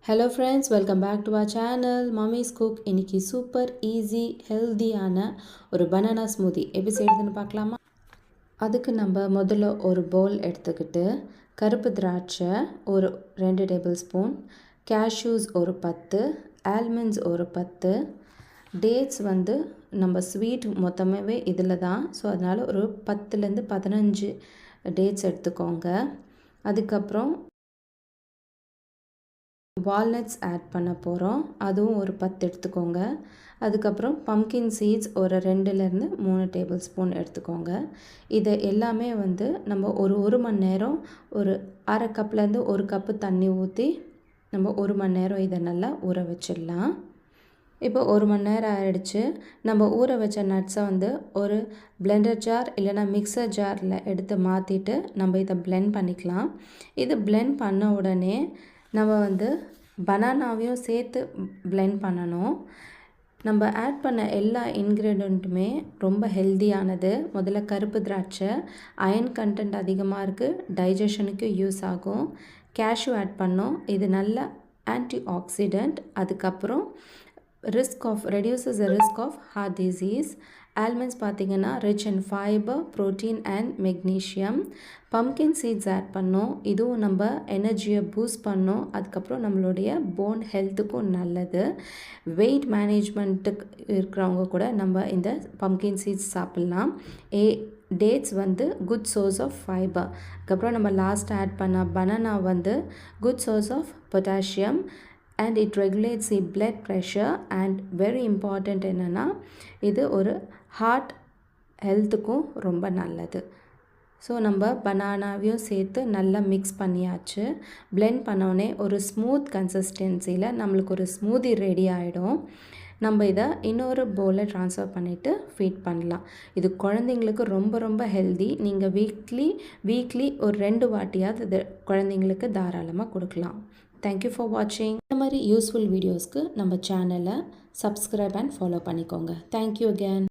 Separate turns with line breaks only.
Hello friends, welcome back to our channel mummy's cook. இன்றைக்கி super easy ஹெல்தியான ஒரு banana smoothie எப்படி செய்யுதுன்னு பார்க்கலாமா? அதுக்கு நம்ம முதல்ல ஒரு பவுல் எடுத்துக்கிட்டு கருப்பு திராட்சை ஒரு 2 டேபிள் ஸ்பூன், கேஷ்யூஸ் ஒரு 10, ஆல்மண்ட்ஸ் ஒரு 10, டேட்ஸ் நம்ம ஸ்வீட் மொத்தமாகவே இதில் தான், ஸோ அதனால் ஒரு 10லேருந்து 15 டேட்ஸ் எடுத்துக்கோங்க. அதுக்கப்புறம் வால்நட்ஸ் ஆட் பண்ண போகிறோம், அதுவும் ஒரு 10 எடுத்துக்கோங்க. அதுக்கப்புறம் பம்கின் சீட்ஸ் ஒரு 2லேருந்து 3 டேபிள் ஸ்பூன் எடுத்துக்கோங்க. இதை எல்லாமே நம்ம ஒரு மணி நேரம் ஒரு அரை கப்லேருந்து 1 கப்பு தண்ணி ஊற்றி நம்ம 1 மணி நேரம் இதை நல்லா ஊற வச்சிடலாம். இப்போ 1 மணி நேரம் ஆகிடுச்சு. நம்ம ஊற வச்ச நட்ஸை ஒரு பிளெண்டர் ஜார் இல்லைனா மிக்சர் ஜாரில் எடுத்து மாற்றிட்டு நம்ம இதை பிளெண்ட் பண்ணிக்கலாம். இது பிளெண்ட் பண்ண உடனே நம்ம பனானாவையும் சேர்த்து பிளெண்ட் பண்ணணும். நம்ம ஆட் பண்ண எல்லா இன்க்ரீடியண்ட்டுமே ரொம்ப ஹெல்தியானது. முதல்ல கருப்பு திராட்சை, அயன் கண்டென்ட் அதிகமாக இருக்குது, டைஜஷனுக்கு யூஸ் ஆகும். கேஷ்யூ ஆட் பண்ணோம், இது நல்ல ஆன்டி ஆக்சிடெண்ட். அதுக்கப்புறம் reduces the risk of heart disease. Almonds பார்த்திங்கன்னா rich in fibre, protein and magnesium. Pumpkin seeds add பண்ணோம், இதுவும் நம்ம எனர்ஜியை பூஸ்ட் பண்ணோம். அதுக்கப்புறம் நம்மளுடைய போன் ஹெல்த்துக்கும் நல்லது. வெயிட் மேனேஜ்மெண்ட்டுக்கு இருக்கிறவங்க கூட நம்ம இந்த பம்கின் சீட்ஸ் சாப்பிட்லாம். Dates good source of fibre. அதுக்கப்புறம் நம்ம லாஸ்ட் ஆட் பண்ண banana good source of potassium and it regulates the blood pressure and very important என்னன்னா இது ஒரு ஹார்ட் ஹெல்த்துக்கும் ரொம்ப நல்லது. ஸோ நம்ம பனானாவையும் சேர்த்து நல்லா மிக்ஸ் பண்ணியாச்சு. பிளெண்ட் பண்ணோடனே ஒரு ஸ்மூத் கன்சிஸ்டன்சியில் நம்மளுக்கு ஒரு ஸ்மூதி ரெடி ஆகிடும். நம்ம இதை இன்னொரு பவுலில் ட்ரான்ஸ்ஃபர் பண்ணிவிட்டு ஃபீட் பண்ணலாம். இது குழந்தைங்களுக்கு ரொம்ப ரொம்ப ஹெல்தி. நீங்கள் வீக்லி ஒரு 2 வாட்டியாவது இது குழந்தைங்களுக்கு தாராளமாக கொடுக்கலாம். தேங்க்யூ ஃபார் வாட்சிங். இந்த மாதிரி யூஸ்ஃபுல் வீடியோஸ்க்கு நம்ம சேனலை சப்ஸ்கிரைப் அண்ட் ஃபாலோ பண்ணிக்கோங்க. Thank you again.